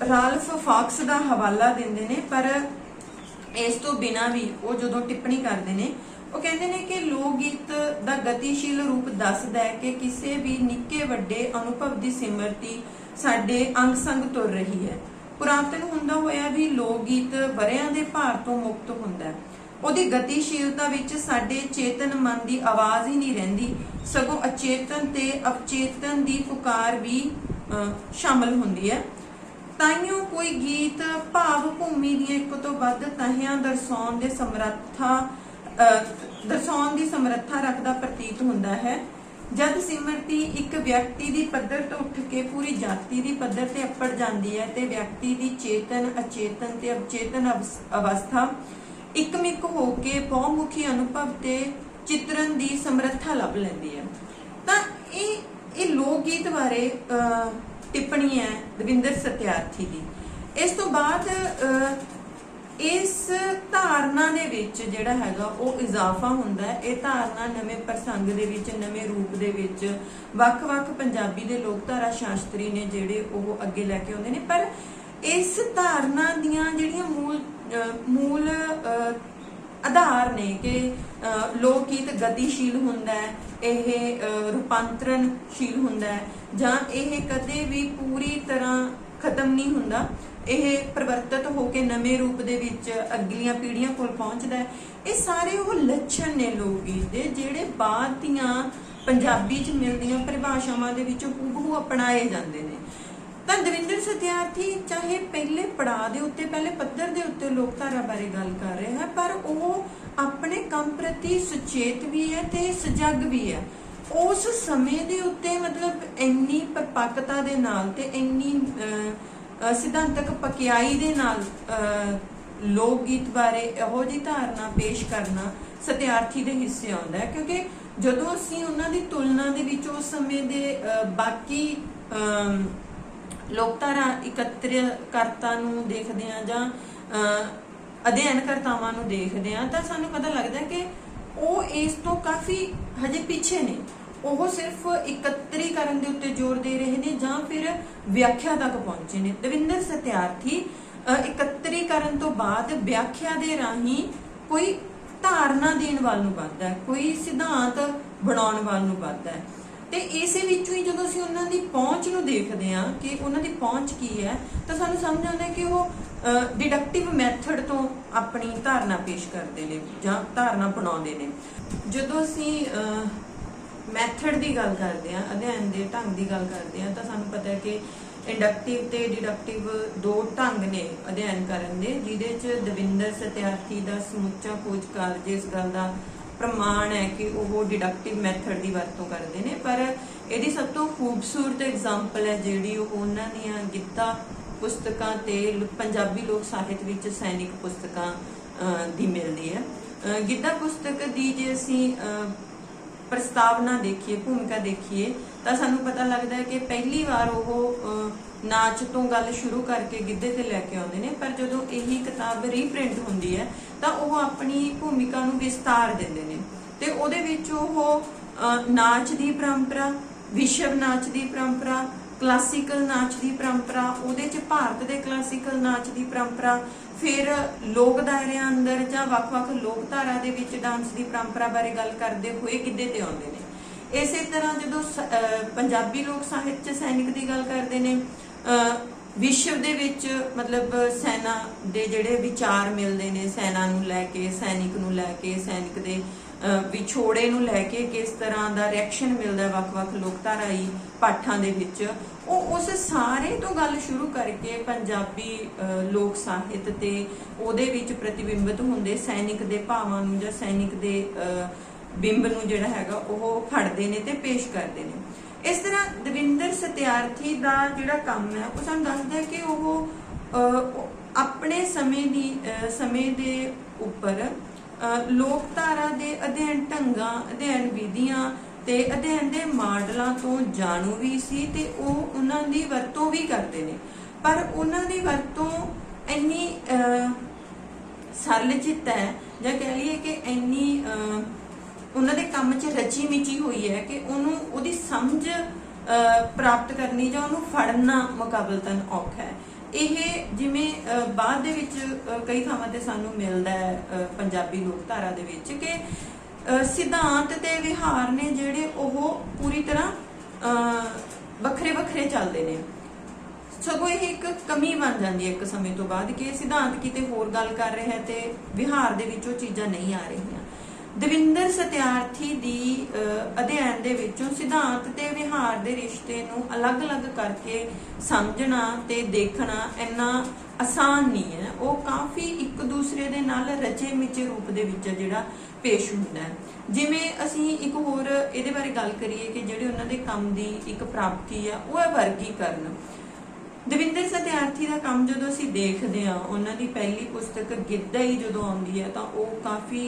ਰਾਲਫ ਫਾਕਸ ਦਾ ਹਵਾਲਾ ਦਿੰਦੇ ਨੇ, ਪਰ ਇਸ ਤੋਂ ਬਿਨਾਂ ਵੀ ਉਹ ਜਦੋਂ ਟਿੱਪਣੀ ਕਰਦੇ ਨੇ ਉਹ ਕਹਿੰਦੇ ਨੇ ਕਿ ਲੋਕ ਗੀਤ ਦਾ ਗਤੀਸ਼ੀਲ ਰੂਪ ਦੱਸਦਾ ਹੈ ਕਿ ਕਿਸੇ ਵੀ ਨਿੱਕੇ ਵੱਡੇ ਅਨੁਭਵ ਦੀ ਸਿਮਰਤੀ ਸਾਡੇ ਅੰਗ ਸੰਗ ਤੁਰ ਰਹੀ ਹੈ। ਪੁਰਾਤਨ ਹੁੰਦਾ ਹੋਇਆ ਵੀ ਲੋਕ ਗੀਤ ਵਰਿਆਂ ਦੇ ਭਾਰ ਤੋਂ ਮੁਕਤ ਹੁੰਦਾ ਹੈ। ਉਹਦੀ ਗਤੀਸ਼ੀਲਤਾ ਵਿੱਚ ਸਾਡੇ ਚੇਤਨ ਮਨ ਦੀ ਆਵਾਜ਼ ਹੀ ਨਹੀਂ ਰਹਿੰਦੀ, ਸਗੋਂ ਅਚੇਤਨ ਤੇ ਅਵਚੇਤਨ ਦੀ ਪੁਕਾਰ ਵੀ ਸ਼ਾਮਲ ਹੁੰਦੀ ਹੈ। ਤਾਈਓ ਕੋਈ ਗੀਤ ਭਾਵ ਭੂਮੀ ਦੀਆਂ ਇੱਕ ਤੋਂ ਵੱਧ ਤਹਿਆਂ ਦਰਸਾਉਣ ਦੀ ਸਮਰੱਥਾ ਰੱਖਦਾ ਪ੍ਰਤੀਤ ਹੁੰਦਾ ਹੈ। ਜਦ ਸਿਮਰਤੀ ਇੱਕ ਵਿਅਕਤੀ ਦੀ ਪੱਧਰ ਤੋਂ ਉੱਠ ਕੇ ਪੂਰੀ ਜਾਤੀ ਦੀ ਪੱਧਰ ਤੇ ਅੱਪੜ ਜਾਂਦੀ ਹੈ ਤੇ ਵਿਅਕਤੀ ਦੀ ਚੇਤਨ, ਅਚੇਤਨ ਤੇ ਅਵਚੇਤਨ ਅਵਸਥਾ ਇੱਕਮਿਕ ਹੋ ਕੇ ਬਹੁਮੁਖੀ ਅਨੁਭਵ ਤੇ ਚਿਤਰਨ ਦੀ ਸਮਰੱਥਾ ਲੱਭ ਲੈਂਦੀ ਹੈ। ਤਾਂ ਇਹ ਲੋਕ ਗੀਤ ਬਾਰੇ ਟਿੱਪਣੀ ਹੈ ਦਵਿੰਦਰ ਸਤਿਆਰਥੀ ਦੀ। ਇਸ ਤੋਂ ਬਾਅਦ ਇਸ ਧਾਰਨਾ ਦੇ ਵਿੱਚ ਜਿਹੜਾ ਹੈਗਾ ਉਹ ਇਜ਼ਾਫਾ ਹੁੰਦਾ ਹੈ। ਇਹ ਧਾਰਨਾ ਨਵੇਂ ਪ੍ਰਸੰਗ ਦੇ ਵਿੱਚ, ਨਵੇਂ ਰੂਪ ਦੇ ਵਿੱਚ ਵੱਖ-ਵੱਖ ਪੰਜਾਬੀ ਦੇ ਲੋਕਧਾਰਾ ਸ਼ਾਸਤਰੀ ਨੇ ਜਿਹੜੇ ਉਹ ਅੱਗੇ ਲੈ ਕੇ ਆਉਂਦੇ ਨੇ। ਪਰ ਇਸ ਧਾਰਨਾ ਦੀਆਂ ਜਿਹੜੀਆਂ ਮੂਲ ਆਧਾਰ ਨੇ ਕਿ ਲੋਕ ਗੀਤ ਗਤੀਸ਼ੀਲ ਹੁੰਦਾ ਹੈ, ਇਹ ਰੂਪਾਂਤਰਨਸ਼ੀਲ ਹੁੰਦਾ ਹੈ, ਜਾਂ ਇਹ ਕਦੇ ਵੀ ਪੂਰੀ ਤਰ੍ਹਾਂ ਖਤਮ ਨਹੀਂ ਹੁੰਦਾ, ਇਹ ਪਰਿਵਰਤਿਤ ਹੋ ਕੇ ਨਵੇਂ ਰੂਪ ਦੇ ਵਿੱਚ ਅਗਲੀਆਂ ਪੀੜ੍ਹੀਆਂ ਕੋਲ ਪਹੁੰਚਦਾ ਹੈ। ਇਹ ਸਾਰੇ ਉਹ ਲੱਛਣ ਨੇ ਲੋਕ ਗੀਤ ਦੇ ਜਿਹੜੇ ਬਾਅਦ ਦੀਆਂ ਪੰਜਾਬੀ 'ਚ ਮਿਲਦੀਆਂ ਪਰਿਭਾਸ਼ਾਵਾਂ ਦੇ ਵਿੱਚ ਹੂਬਹੂ ਅਪਣਾਏ ਜਾਂਦੇ ਨੇ। ਤਾਂ ਦਵਿੰਦਰ ਸਤਿਆਰਥੀ ਚਾਹੇ ਪਹਿਲੇ ਪੜਾਅ ਦੇ ਉੱਤੇ, ਪਹਿਲੇ ਪੱਧਰ ਦੇ ਉੱਤੇ ਲੋਕਧਾਰਾ ਬਾਰੇ ਗੱਲ ਕਰ ਰਿਹਾ ਹੈ, ਪਰ ਉਹ अपने काम प्रति सुचेत भी है ते सजग भी है। उस समय दे उत्ते मतलब इन्नी परिपक्वता दे नाल ते इन्नी सिद्धांतक पक्याई दे नाल लोक गीत बारे इहो जी धारणा पेश करना सत्यार्थी दे हिस्से आउंदा है, क्योंकि जदों असीं उन्हां दी तुलना दे विच उस समय दे बाकी लोकधारा इकत्रितकर्ता नूं देखदे हां जां अध्ययनकर्तावां नूं देखदे हां तां सानूं पता लगदा कि ਉਹ ਇਸ ਤੋਂ ਕਾਫੀ ਹਜੇ ਪਿੱਛੇ ਨੇ। ਉਹ ਸਿਰਫ ਇਕੱਤਰੀਕਰਨ ਦੇ ਉੱਤੇ ਜ਼ੋਰ ਦੇ ਰਹੇ ਨੇ ਜਾਂ ਫਿਰ ਵਿਆਖਿਆ ਤੱਕ ਪਹੁੰਚੇ ਨੇ। ਦਵਿੰਦਰ ਸਤਿਆਰਥੀ ਇਕੱਤਰੀਕਰਨ ਤੋਂ ਬਾਅਦ ਵਿਆਖਿਆ ਦੇ ਰਾਹੀਂ ਕੋਈ ਧਾਰਨਾ ਦੇਣ ਵੱਲ ਨੂੰ ਵੱਧਦਾ ਹੈ, ਕੋਈ ਸਿਧਾਂਤ ਬਣਾਉਣ ਵੱਲ ਨੂੰ ਵੱਧਦਾ ਹੈ। ਤੇ ਇਸੇ ਵਿੱਚੋਂ ਹੀ ਜਦੋਂ ਅਸੀਂ ਉਹਨਾਂ ਦੀ ਪਹੁੰਚ ਨੂੰ ਦੇਖਦੇ ਹਾਂ ਕਿ ਉਹਨਾਂ ਦੀ ਪਹੁੰਚ ਕੀ ਹੈ ਤਾਂ ਸਾਨੂੰ ਸਮਝ ਆਉਂਦਾ ਕਿ ਉਹ डिडक्टिव मैथड तो अपनी धारणा पेश करते हैं जां धारणा बनाते हैं। जो असी मैथड की गल करते हैं, अध्ययन के ढंग की गल करते हैं, तो सानू पता है कि इंडक्टिव ते डिडक्टिव दो ढंग ने अध्ययन करन दे, जिहदे च दविंदर सत्यार्थी का समुचा खोज कार्य इस गल का प्रमाण है कि वो डिडक्टिव मैथड की वरतों करते हैं। पर यदि सब तो खूबसूरत एग्जाम्पल है जिहड़ी उन्हां दीआं गिद्धा पुस्तकां ते पंजाबी लोक साहित्य विच सैनिक पुस्तकां दी मिलदी है। गिद्धा पुस्तक दी जे असीं प्रस्तावना देखिए, भूमिका देखिए, तो सानू पता लगता है कि पहली बार वो नाच तो गल शुरू करके गिद्धे ते लैके आउंदे ने, पर जदों यही किताब रीप्रिंट हुंदी है तो वो अपनी भूमिका नूं विस्तार दिंदे ने ते उहदे विच वो नाच दी परंपरा, विश्व नाच दी परंपरा, क्लासिकल नाच की परंपरा, उहदे च भारत के क्लासिकल नाच की परंपरा, फिर लोक दायरे अंदर जां वख-वख लोकधारा दे विच डांस की परंपरा बारे गल करते हुए गिद्धे ते आउंदे ने। इसे तरह जो पंजाबी लोक साहित्य सैनिक की गल करते हैं, विश्व दे विच मतलब सैना दे जिहड़े विचार मिलते हैं, सैना नूं लैके, सैनिक नूं लैके, सैनिक दे विछोड़े नूं लैके किस तरह का रिएक्शन मिलता है वख-वख लोकधाराई पाठां दे विच, उस सारे तो गल शुरू करके पंजाबी लोक साहित्य ते उहदे विच प्रतिबिंबित हुंदे सैनिक दे भावां नूं जां सैनिक दे बिंब नूं जिहड़ा हैगा ओह फड़दे ने ते पेश करदे ने। इस तरह दविंदर सत्यार्थी दा जिहड़ा काम है वो सानूं दसदा है कि ओह अपने समय दे उपर लोकधारा दे अध्ययन ढंगां, अध्ययन विधियां ते अध्ययन दे मॉडलां तो जाणू भी सी ते ओह उन्हां दी वरतों भी करदे ने, पर उन्हां दी वरतों इन्नी सरल चित है जां कह लईए कि इन्नी उन्हां दे काम च रची मिची हुई है कि उहनूं उहदी समझ प्राप्त करनी जां उहनूं फड़ना मुकाबलतन औखा है। ਇਹ ਜਿਵੇਂ ਬਾਅਦ ਦੇ ਵਿੱਚ ਕਈ ਥਾਵਾਂ ਤੇ ਸਾਨੂੰ ਮਿਲਦਾ ਹੈ ਪੰਜਾਬੀ ਲੋਕਧਾਰਾ ਦੇ ਵਿੱਚ ਕਿ ਸਿਧਾਂਤ ਤੇ ਵਿਹਾਰ ਨੇ ਜਿਹੜੇ ਉਹ ਪੂਰੀ ਤਰ੍ਹਾਂ ਵੱਖਰੇ ਵੱਖਰੇ ਚੱਲਦੇ ਨੇ, ਸਗੋਂ ਇਹ ਇੱਕ ਕਮੀ ਬਣ ਜਾਂਦੀ ਹੈ ਇੱਕ ਸਮੇਂ ਤੋਂ ਬਾਅਦ ਕਿ ਸਿਧਾਂਤ ਕਿਤੇ ਹੋਰ ਗੱਲ ਕਰ ਰਿਹਾ ਹੈ ਤੇ ਵਿਹਾਰ ਦੇ ਵਿੱਚ ਉਹ ਚੀਜ਼ਾਂ ਨਹੀਂ ਆ ਰਹੀਆਂ। ਦਵਿੰਦਰ ਸਤਿਆਰਥੀ ਦੀ ਅਧਿਐਨ ਦੇ ਵਿੱਚੋਂ ਸਿਧਾਂਤ ਤੇ ਵਿਹਾਰ ਦੇ ਰਿਸ਼ਤੇ ਨੂੰ ਅਲੱਗ-ਅਲੱਗ ਕਰਕੇ ਸਮਝਣਾ ਤੇ ਦੇਖਣਾ ਇੰਨਾ ਆਸਾਨ ਨਹੀਂ ਹੈ। ਉਹ ਕਾਫੀ ਇੱਕ ਦੂਸਰੇ ਦੇ ਨਾਲ ਰਚੇ ਮਿਚੇ ਰੂਪ ਦੇ ਵਿੱਚ ਜਿਹੜਾ ਪੇਸ਼ ਹੁੰਦਾ ਹੈ। ਜਿਵੇਂ ਅਸੀਂ ਇੱਕ ਹੋਰ ਇਹਦੇ ਬਾਰੇ ਗੱਲ ਕਰੀਏ ਕਿ ਜਿਹੜੇ ਉਹਨਾਂ ਦੇ ਕੰਮ ਦੀ ਇੱਕ ਪ੍ਰਾਪਤੀ ਆ ਉਹ ਹੈ ਵਰਗੀਕਰਨ। ਦਵਿੰਦਰ ਸਤਿਆਰਥੀ ਦਾ ਕੰਮ ਜਦੋਂ ਅਸੀਂ ਦੇਖਦੇ ਹਾਂ, ਉਹਨਾਂ ਦੀ ਪਹਿਲੀ ਪੁਸਤਕ ਗਿੱਧਾ ਹੀ ਜਦੋਂ ਆਉਂਦੀ ਹੈ ਤਾਂ ਉਹ ਕਾਫੀ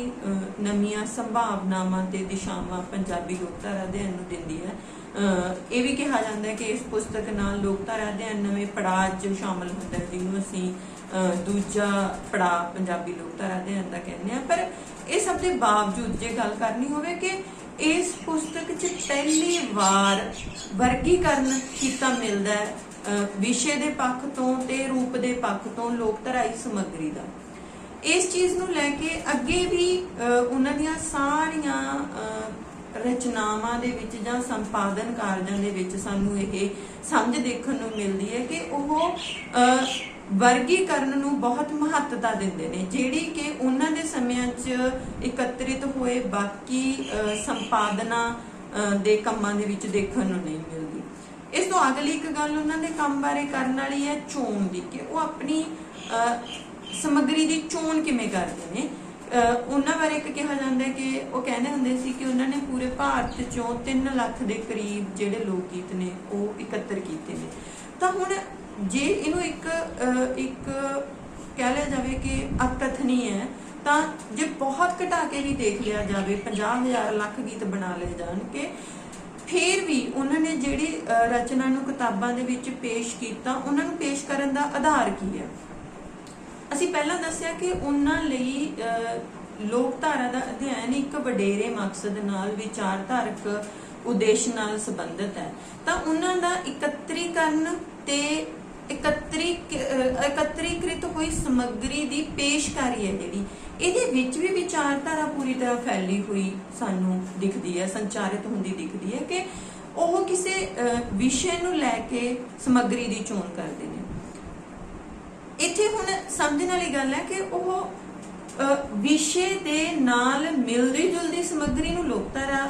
ਨਵੀਆਂ ਸੰਭਾਵਨਾਵਾਂ ਤੇ ਦਿਸ਼ਾਵਾਂ ਪੰਜਾਬੀ ਲੋਕਧਾਰਾ ਅਧਿਐਨ ਨੂੰ ਦਿੰਦੀ ਹੈ। ਇਹ ਵੀ ਕਿਹਾ ਜਾਂਦਾ ਹੈ ਕਿ ਇਸ ਪੁਸਤਕ ਨਾਲ ਲੋਕਧਾਰਾ ਅਧਿਐਨ ਨਵੇਂ ਪੜਾਅ 'ਚ ਸ਼ਾਮਲ ਹੁੰਦਾ ਹੈ, ਜਿਹਨੂੰ ਅਸੀਂ ਦੂਜਾ ਪੜਾਅ ਪੰਜਾਬੀ ਲੋਕਧਾਰਾ ਅਧਿਐਨ ਦਾ ਕਹਿੰਦੇ ਹਾਂ। ਪਰ ਇਹ ਸਭ ਦੇ ਬਾਵਜੂਦ ਜੇ ਗੱਲ ਕਰਨੀ ਹੋਵੇ ਕਿ ਇਸ ਪੁਸਤਕ 'ਚ ਪਹਿਲੀ ਵਾਰ ਵਰਗੀਕਰਨ ਕੀਤਾ ਮਿਲਦਾ ਹੈ विषय के पक्ष तो ते रूप के पक्ष तो लोकधराई समग्री का। इस चीज़ नूं लैके अगे भी उन्हां दीआं सारियां रचनावां दे विच जां संपादन कार्यां दे विच सानूं इह समझ देखण नूं मिलदी है कि ओह वर्गीकरण नूं बहुत महत्ता दिंदे ने, जिहड़ी कि उन्हां दे समयां 'च एकत्रित होए बाकी संपादना दे कामां दे विच देखण नूं नहीं मिलदी। इस तो अगली एक गल उन्होंने काम बारे करने वाली है चोण की, कि वो अपनी समग्री की चोण किवें करते हैं। ਉਹਨਾਂ ਬਾਰੇ ਇੱਕ ਕਿਹਾ ਜਾਂਦਾ ਕਿ ਉਹ ਕਹਿੰਦੇ ਹੁੰਦੇ ਸੀ ਕਿ ਉਹਨਾਂ ਨੇ ਪੂਰੇ ਭਾਰਤ ਚੋਂ 3 ਲੱਖ ਦੇ ਕਰੀਬ ਜਿਹੜੇ ਲੋਕ ਗੀਤ ਨੇ ਉਹ ਇਕੱਤਰ ਕੀਤੇ ਨੇ। ਤਾਂ ਹੁਣ ਜੇ ਇਹਨੂੰ ਇੱਕ ਕਹਿ ਲਿਆ ਜਾਵੇ ਕਿ ਅਕਥਨੀ ਹੈ, ਤਾਂ ਜੇ ਬਹੁਤ ਘਟਾ ਕੇ ਵੀ ਦੇਖ ਲਿਆ ਜਾਵੇ 50,000 ਲੱਖ ਗੀਤ ਬਣਾ ਲਏ ਜਾਣ ਕਿ ਫਿਰ ਵੀ ਉਹਨਾਂ ਨੇ ਜਿਹੜੀ ਰਚਨਾ ਨੂੰ ਕਿਤਾਬਾਂ ਦੇ ਵਿੱਚ ਪੇਸ਼ ਕੀਤਾ, ਉਹਨਾਂ ਨੂੰ ਪੇਸ਼ ਕਰਨ ਦਾ ਆਧਾਰ ਕੀ ਹੈ। ਅਸੀਂ ਪਹਿਲਾਂ ਦੱਸਿਆ ਕਿ ਉਹਨਾਂ ਲਈ ਲੋਕਧਾਰਾ ਦਾ ਅਧਿਐਨ ਇੱਕ ਵਡੇਰੇ ਮਕਸਦ ਨਾਲ, ਵਿਚਾਰਧਾਰਕ ਉਦੇਸ਼ ਨਾਲ ਸੰਬੰਧਿਤ ਹੈ। ਤਾਂ ਉਹਨਾਂ ਦਾ ਇਕੱਤਰੀਕਰਨ ਤੇ ਇਕੱਤਰੀਕ੍ਰਿਤ ਹੋਈ ਸਮੱਗਰੀ ਦੀ ਪੇਸ਼ਕਾਰੀ ਹੈ ਜਿਹੜੀ, ਇਹਦੇ ਵਿੱਚ ਵੀ ਵਿਚਾਰਧਾਰਾ ਪੂਰੀ ਤਰ੍ਹਾਂ ਫੈਲੀ ਹੋਈ ਸਾਨੂੰ ਦਿਖਦੀ ਹੈ, ਸੰਚਾਰਿਤ ਹੁੰਦੀ ਦਿਖਦੀ ਹੈ ਕਿ ਉਹ ਕਿਸੇ ਵਿਸ਼ੇ ਨੂੰ ਲੈ ਕੇ ਸਮੱਗਰੀ ਦੀ ਚੋਣ ਕਰਦੇ ਨੇ। ਇੱਥੇ ਹੁਣ ਸਮਝਣ ਵਾਲੀ ਗੱਲ ਹੈ ਕਿ ਉਹ ਵਿਸ਼ੇ ਦੇ ਨਾਲ ਮਿਲਦੀ ਜੁਲਦੀ ਸਮੱਗਰੀ ਨੂੰ ਲੋਕਧਾਰਾ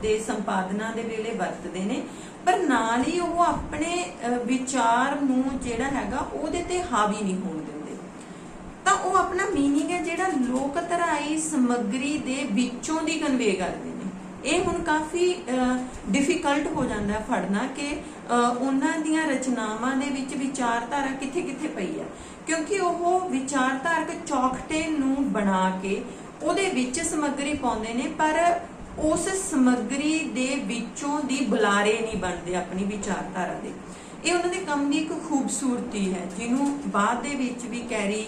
ਦੇ ਸੰਪਾਦਨਾ ਦੇ ਵੇਲੇ ਵਰਤਦੇ ਨੇ, ਪਰ ਨਾਲ ਹੀ ਉਹ ਆਪਣੇ ਵਿਚਾਰ ਨੂੰ ਜਿਹੜਾ ਹੈਗਾ ਉਹਦੇ ਤੇ ਹਾਵੀ ਨਹੀਂ ਹੋਣ ਦਿੰਦੇ। ਤਾਂ ਉਹ ਆਪਣਾ ਮੀਨਿੰਗ ਹੈ ਜਿਹੜਾ ਲੋਕਧਾਰਾਈ ਸਮੱਗਰੀ ਦੇ ਵਿੱਚੋਂ ਦੀ ਕਨਵੇ ਕਰਦੇ ਨੇ। ਇਹ ਹੁਣ ਕਾਫੀ ਡਿਫਿਕਲਟ ਹੋ ਜਾਂਦਾ ਹੈ ਫੜਨਾ ਕਿ ਉਹਨਾਂ ਦੀਆਂ ਰਚਨਾਵਾਂ ਦੇ ਵਿੱਚ ਵਿਚਾਰਧਾਰਾ ਕਿੱਥੇ ਕਿੱਥੇ ਪਈ ਹੈ, ਕਿਉਂਕਿ ਉਹ ਵਿਚਾਰਧਾਰਕ ਚੌਖਟੇ ਨੂੰ ਬਣਾ ਕੇ ਉਹਦੇ ਵਿੱਚ ਸਮੱਗਰੀ ਪਾਉਂਦੇ ਨੇ, ਪਰ ਉਸ ਸਮੱਗਰੀ ਦੇ ਵਿੱਚੋਂ ਦੀ ਬੁਲਾਰੇ ਨਹੀਂ ਬਣਦੇ ਆਪਣੀ ਵਿਚਾਰਧਾਰਾ ਦੇ। ਇਹ ਉਹਨਾਂ ਦੇ ਕੰਮ ਦੀ ਇੱਕ ਖੂਬਸੂਰਤੀ ਹੈ ਜਿਹਨੂੰ ਬਾਅਦ ਦੇ ਵਿੱਚ ਵੀ ਕੈਰੀ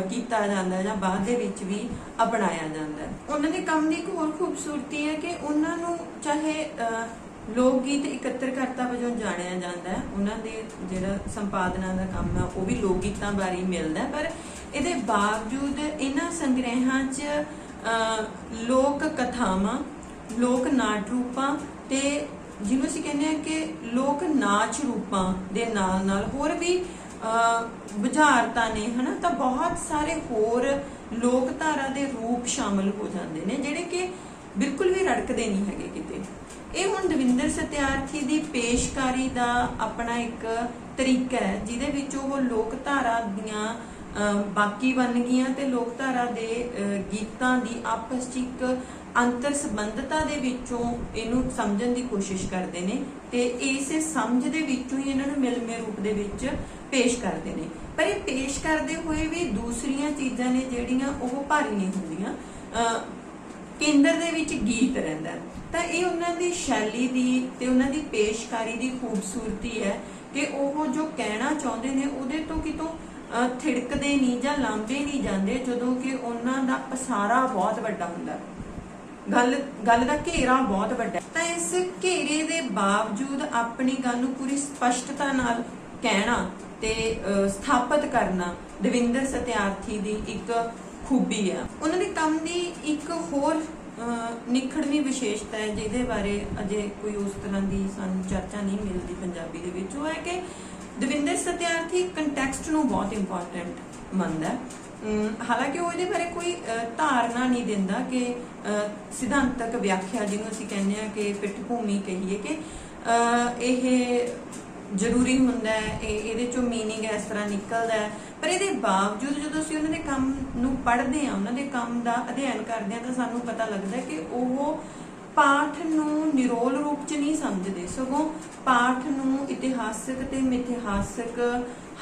ਕੀਤਾ ਜਾਂਦਾ ਜਾਂ ਬਾਅਦ ਦੇ ਵਿੱਚ ਵੀ ਅਪਣਾਇਆ ਜਾਂਦਾ। ਉਹਨਾਂ ਦੇ ਕੰਮ ਦੀ ਇੱਕ ਹੋਰ ਖੂਬਸੂਰਤੀ ਹੈ ਕਿ ਉਹਨਾਂ ਨੂੰ ਚਾਹੇ ਲੋਕ ਗੀਤ ਇਕੱਤਰਕਰਤਾ ਵਜੋਂ ਜਾਣਿਆ ਜਾਂਦਾ ਹੈ, ਉਹਨਾਂ ਦੇ ਜਿਹੜਾ ਸੰਪਾਦਨਾ ਦਾ ਕੰਮ ਹੈ ਉਹ ਵੀ ਲੋਕ ਗੀਤਾਂ ਬਾਰੇ ਮਿਲਦਾ, ਪਰ ਇਹਦੇ ਬਾਵਜੂਦ ਇਹਨਾਂ ਸੰਗ੍ਰਹਿਾਂ 'ਚ ਲੋਕ ਕਥਾਵਾਂ, ਲੋਕ ਨਾਟ ਰੂਪਾਂ ਤੇ ਜਿਹਨੂੰ ਅਸੀਂ ਕਹਿੰਦੇ ਹਾਂ ਕਿ ਲੋਕ ਨਾਚ ਰੂਪਾਂ ਦੇ ਨਾਲ ਨਾਲ ਹੋਰ ਵੀ ਬੁਝਾਰਤਾਂ ਨੇ, ਹਨਾ। ਤਾਂ ਬਹੁਤ ਸਾਰੇ ਹੋਰ ਲੋਕਧਾਰਾ ਦੇ ਰੂਪ ਸ਼ਾਮਲ ਹੋ ਜਾਂਦੇ ਨੇ ਜਿਹੜੇ ਕਿ ਬਿਲਕੁਲ ਵੀ ਰੜਕਦੇ ਨਹੀਂ ਹੈਗੇ ਕਿਤੇ। ਇਹ ਹੁਣ ਦਵਿੰਦਰ ਸਤਿਆਰਥੀ ਦੀ ਪੇਸ਼ਕਾਰੀ ਦਾ ਆਪਣਾ ਇੱਕ ਤਰੀਕਾ ਹੈ ਜਿਹਦੇ ਵਿੱਚ ਉਹ ਲੋਕਧਾਰਾ ਦੀਆਂ ਬਾਕੀ ਵੰਨਗੀਆਂ ਤੇ ਲੋਕਧਾਰਾ ਦੇ ਗੀਤਾਂ ਦੀ ਆਪਸ 'ਚ ਇੱਕ ਅੰਤਰ ਸੰਬੰਧਤਾ ਦੇ ਵਿੱਚੋਂ ਇਹਨੂੰ ਸਮਝਣ ਦੀ ਕੋਸ਼ਿਸ਼ ਕਰਦੇ ਨੇ ਤੇ ਇਸੇ ਸਮਝ ਦੇ ਵਿੱਚੋਂ ਹੀ ਇਹਨਾਂ ਨੂੰ ਮਿਲਵੇਂ ਰੂਪ ਦੇ ਵਿੱਚ ਪੇਸ਼ ਕਰਦੇ ਨੇ। ਪਰ ਇਹ ਪੇਸ਼ ਕਰਦੇ ਹੋਏ ਵੀ ਦੂਸਰੀਆਂ ਚੀਜ਼ਾਂ ਨੇ ਜਿਹੜੀਆਂ ਉਹ ਭਾਰੀ ਨਹੀਂ ਹੁੰਦੀਆਂ, ਕੇਂਦਰ ਦੇ ਵਿੱਚ ਗੀਤ ਰਹਿੰਦਾ। ਤਾਂ ਇਹ ਉਹਨਾਂ ਦੀ ਸ਼ੈਲੀ ਦੀ ਤੇ ਉਹਨਾਂ ਦੀ ਪੇਸ਼ਕਾਰੀ ਦੀ ਖੂਬਸੂਰਤੀ ਹੈ ਕਿ ਉਹ ਜੋ ਕਹਿਣਾ ਚਾਹੁੰਦੇ ਨੇ ਉਹਦੇ ਤੋਂ ਕਿਤੋਂ ਥਿੜਕਦੇ ਨਹੀਂ ਜਾਂ ਲਾਂਭੇ ਨਹੀਂ ਜਾਂਦੇ, ਜਦੋਂ ਕਿ ਉਹਨਾਂ ਦਾ ਪਸਾਰਾ ਬਹੁਤ ਵੱਡਾ ਹੁੰਦਾ, ਗੱਲ ਦਾ ਘੇਰਾ ਬਹੁਤ ਵੱਡਾ। ਤਾਂ ਇਸ ਘੇਰੇ ਦੇ ਬਾਵਜੂਦ ਆਪਣੀ ਗੱਲ ਨੂੰ ਪੂਰੀ ਸਪਸ਼ਟਤਾ ਨਾਲ ਕਹਿਣਾ ਤੇ ਸਥਾਪਿਤ ਕਰਨਾ ਦਵਿੰਦਰ ਸਤਿਆਰਥੀ ਦੀ ਇੱਕ ਖੂਬੀ ਆ। ਉਹਨਾਂ ਦੇ ਕੰਮ ਦੀ ਇੱਕ ਹੋਰ ਨਿਖੜਵੀਂ ਵਿਸ਼ੇਸ਼ਤਾ ਹੈ ਜਿਹਦੇ ਬਾਰੇ ਅਜੇ ਕੋਈ ਉਸ ਤਰ੍ਹਾਂ ਦੀ ਸਾਨੂੰ ਚਰਚਾ ਨਹੀਂ ਮਿਲਦੀ ਪੰਜਾਬੀ ਦੇ ਵਿੱਚ, ਉਹ ਹੈ ਕਿ ਦਵਿੰਦਰ ਸਤਿਆਰਥੀ ਕੰਟੈਕਸਟ ਨੂੰ ਬਹੁਤ ਇੰਪੋਰਟੈਂਟ ਮੰਨਦਾ। ਹਾਲਾਂਕਿ ਉਹ ਇਹਦੇ ਬਾਰੇ ਕੋਈ ਧਾਰਨਾ ਨਹੀਂ ਦਿੰਦਾ ਕਿ ਸਿਧਾਂਤਕ ਵਿਆਖਿਆ ਜਿਹਨੂੰ ਅਸੀਂ ਕਹਿੰਦੇ ਹਾਂ ਕਿ ਪਿੱਠਭੂਮੀ ਕਹੀਏ ਕਿ ਇਹ ਜ਼ਰੂਰੀ ਹੁੰਦਾ ਹੈ, ਇਹਦੇ ਚੋਂ ਮੀਨਿੰਗ ਇਸ ਤਰ੍ਹਾਂ ਨਿਕਲਦਾ ਹੈ। ਪਰ ਇਹਦੇ ਬਾਵਜੂਦ ਜਦੋਂ ਅਸੀਂ ਉਹਨਾਂ ਦੇ ਕੰਮ ਨੂੰ ਪੜ੍ਹਦੇ ਹਾਂ, ਉਹਨਾਂ ਦੇ ਕੰਮ ਦਾ ਅਧਿਐਨ ਕਰਦੇ ਹਾਂ, ਤਾਂ ਸਾਨੂੰ ਪਤਾ ਲੱਗਦਾ ਕਿ ਉਹ ਪਾਠ ਨੂੰ ਨਿਰੋਲ ਰੂਪ 'ਚ ਨਹੀਂ ਸਮਝਦੇ, ਸਗੋਂ ਪਾਠ ਨੂੰ ਇਤਿਹਾਸਕ ਤੇ ਮਿਥਿਹਾਸਕ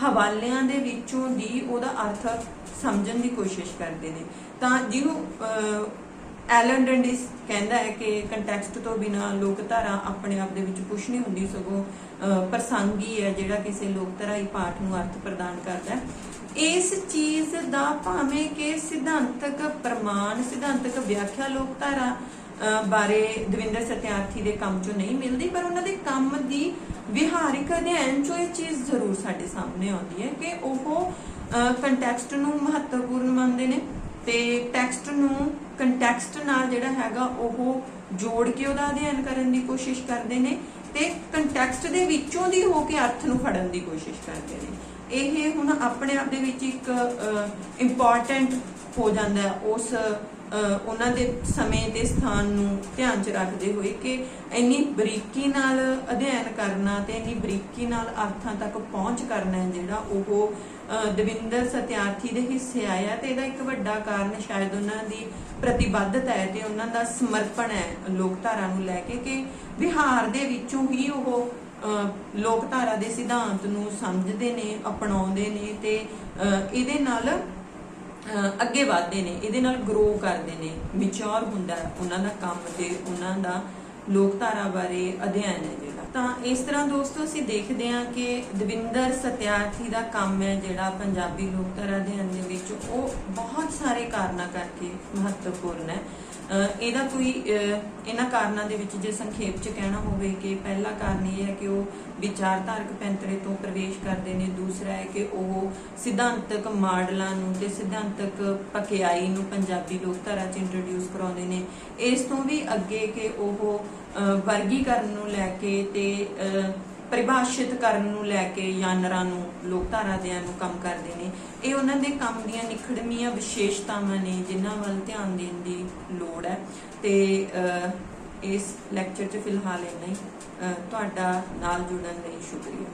ਹਵਾਲਿਆਂ ਦੇ ਵਿੱਚੋਂ ਦੀ ਉਹਦਾ ਅਰਥ ਸਮਝਣ ਦੀ ਕੋਸ਼ਿਸ਼ ਕਰਦੇ ਨੇ। ਤਾਂ ਜਿਹਨੂੰ ਐਲਨ ਡੰਡਿਸ ਕਹਿੰਦਾ ਹੈ ਕਿ ਕੰਟੈਕਸਟ ਤੋਂ ਬਿਨਾਂ ਲੋਕਧਾਰਾ ਆਪਣੇ ਆਪ ਦੇ ਵਿੱਚ ਕੁਛ ਨਹੀਂ ਹੁੰਦੀ, ਸਗੋਂ ਪ੍ਰਸੰਗੀ ਹੈ ਜਿਹੜਾ ਕਿਸੇ ਲੋਕਧਾਰਾਈ ਪਾਠ ਨੂੰ ਅਰਥ ਪ੍ਰਦਾਨ ਕਰਦਾ। ਇਸ ਚੀਜ਼ ਦਾ ਭਾਵੇਂ ਕਿ ਸਿਧਾਂਤਕ ਪ੍ਰਮਾਣ, ਸਿਧਾਂਤਕ ਵਿਆਖਿਆ ਲੋਕਧਾਰਾ ਬਾਰੇ ਦਵਿੰਦਰ ਸਤਿਆਰਥੀ ਦੇ ਕੰਮ 'ਚੋਂ ਨਹੀਂ ਮਿਲਦੀ, ਪਰ ਉਹਨਾਂ ਦੇ ਕੰਮ ਦੀ ਵਿਹਾਰਿਕ ਅਧਿਐਨ 'ਚੋਂ ਇਹ ਚੀਜ਼ ਜ਼ਰੂਰ ਸਾਡੇ ਸਾਹਮਣੇ ਆਉਂਦੀ ਹੈ ਕਿ ਉਹ ਕੰਟੈਕਸਟ ਨੂੰ ਮਹੱਤਵਪੂਰਨ ਮੰਨਦੇ ਨੇ ਤੇ ਟੈਕਸਟ ਨੂੰ ਕੰਟੈਕਸਟ ਨਾਲ ਜਿਹੜਾ ਹੈਗਾ ਉਹ ਜੋੜ ਕੇ ਉਹਦਾ ਅਧਿਐਨ ਕਰਨ ਦੀ ਕੋਸ਼ਿਸ਼ ਕਰਦੇ ਨੇ ਤੇ ਕੰਟੈਕਸਟ ਦੇ ਵਿੱਚੋਂ ਦੀ ਹੋ ਕੇ ਅਰਥ ਨੂੰ ਫੜਨ ਦੀ ਕੋਸ਼ਿਸ਼ ਕਰਦੇ ਨੇ। ਇਹ ਹੁਣ ਆਪਣੇ ਆਪ ਦੇ ਵਿੱਚ ਇੱਕ ਇੰਪੋਰਟੈਂਟ ਹੋ ਜਾਂਦਾ ਉਸ ਉਹਨਾਂ ਦੇ ਸਮੇਂ ਤੇ ਸਥਾਨ ਨੂੰ ਧਿਆਨ 'ਚ ਰੱਖਦੇ ਹੋਏ ਕਿ ਇੰਨੀ ਬਰੀਕੀ ਨਾਲ ਅਧਿਐਨ ਕਰਨਾ ਤੇ ਇੰਨੀ ਬਰੀਕੀ ਨਾਲ ਅਰਥਾਂ ਤੱਕ ਪਹੁੰਚ ਕਰਨਾ ਹੈ ਜਿਹੜਾ ਉਹ ਦਵਿੰਦਰ ਸਤਿਆਰਥੀ ਦੇ ਹਿੱਸੇ ਆਇਆ। ਤੇ ਇਹਦਾ ਇੱਕ ਵੱਡਾ ਕਾਰਨ ਸ਼ਾਇਦ ਉਹਨਾਂ ਦੀ ਪ੍ਰਤੀਬੱਧਤਾ ਹੈ ਤੇ ਉਹਨਾਂ ਦਾ ਸਮਰਪਣ ਹੈ ਲੋਕਧਾਰਾ ਨੂੰ ਲੈ ਕੇ, ਕਿ ਵਿਹਾਰ ਦੇ ਵਿੱਚੋਂ ਹੀ ਉਹ ਲੋਕਧਾਰਾ ਦੇ ਸਿਧਾਂਤ ਨੂੰ ਸਮਝਦੇ ਨੇ, ਅਪਣਾਉਂਦੇ ਨੇ ਤੇ ਇਹਦੇ ਨਾਲ ਅੱਗੇ ਵਧਦੇ ਨੇ, ਇਹਦੇ ਨਾਲ ਗਰੋ ਕਰਦੇ ਨੇ, ਮੈਚੁਰ ਹੁੰਦਾ ਉਹਨਾਂ ਦਾ ਕੰਮ ਤੇ ਉਹਨਾਂ ਦਾ ਲੋਕਧਾਰਾ ਬਾਰੇ ਅਧਿਐਨ ਹੈ ਜਿਹੜਾ। ਤਾਂ ਇਸ ਤਰ੍ਹਾਂ ਦੋਸਤੋ ਅਸੀਂ ਦੇਖਦੇ ਹਾਂ ਕਿ ਦਵਿੰਦਰ ਸਤਿਆਰਥੀ ਦਾ ਕੰਮ ਹੈ ਜਿਹੜਾ ਪੰਜਾਬੀ ਲੋਕਧਾਰਾ ਅਧਿਐਨ ਦੇ ਵਿੱਚ, ਉਹ ਬਹੁਤ ਸਾਰੇ ਕਾਰਨਾਂ ਕਰਕੇ ਮਹੱਤਵਪੂਰਨ ਹੈ। ਇਹਦਾ ਕੋਈ ਇਹਨਾਂ ਕਾਰਨਾਂ ਦੇ ਵਿੱਚ ਜੇ ਸੰਖੇਪ 'ਚ ਕਹਿਣਾ ਹੋਵੇ ਕਿ ਪਹਿਲਾ ਕਾਰਨ ਇਹ ਹੈ ਕਿ ਉਹ ਵਿਚਾਰਧਾਰਕ ਪੈਂਤੜੇ ਤੋਂ ਪ੍ਰਵੇਸ਼ ਕਰਦੇ ਨੇ। ਦੂਸਰਾ ਹੈ ਕਿ ਉਹ ਸਿਧਾਂਤਕ ਮਾਡਲਾਂ ਨੂੰ ਤੇ ਸਿਧਾਂਤਕ ਪਕਿਆਈ ਨੂੰ ਪੰਜਾਬੀ ਲੋਕਧਾਰਾ 'ਚ ਇੰਟਰੋਡਿਊਸ ਕਰਾਉਂਦੇ ਨੇ। ਇਸ ਤੋਂ ਵੀ ਅੱਗੇ ਕਿ ਉਹ ਵਰਗੀਕਰਨ ਨੂੰ ਲੈ ਕੇ ਤੇ ਪਰਿਭਾਸ਼ਿਤ ਕਰਨ ਨੂੰ ਲੈ ਕੇ ਯਾਨਰਾਂ ਨੂੰ ਲੋਕਧਾਰਾ ਦੇ ਨੂੰ ਕੰਮ ਕਰਦੇ ਨੇ। ਇਹ ਉਹਨਾਂ ਦੇ ਕੰਮ ਦੀਆਂ ਨਿਖੜਵੀਆਂ ਵਿਸ਼ੇਸ਼ਤਾਵਾਂ ਨੇ ਜਿਨ੍ਹਾਂ ਵੱਲ ਧਿਆਨ ਦੇਣ ਦੀ ਲੋੜ ਹੈ। ਤੇ ਇਸ ਲੈਕਚਰ 'ਚ ਫਿਲਹਾਲ ਇੰਨਾ ਹੀ। ਤੁਹਾਡਾ ਨਾਲ ਜੁੜਨ ਲਈ ਸ਼ੁਕਰੀਆ।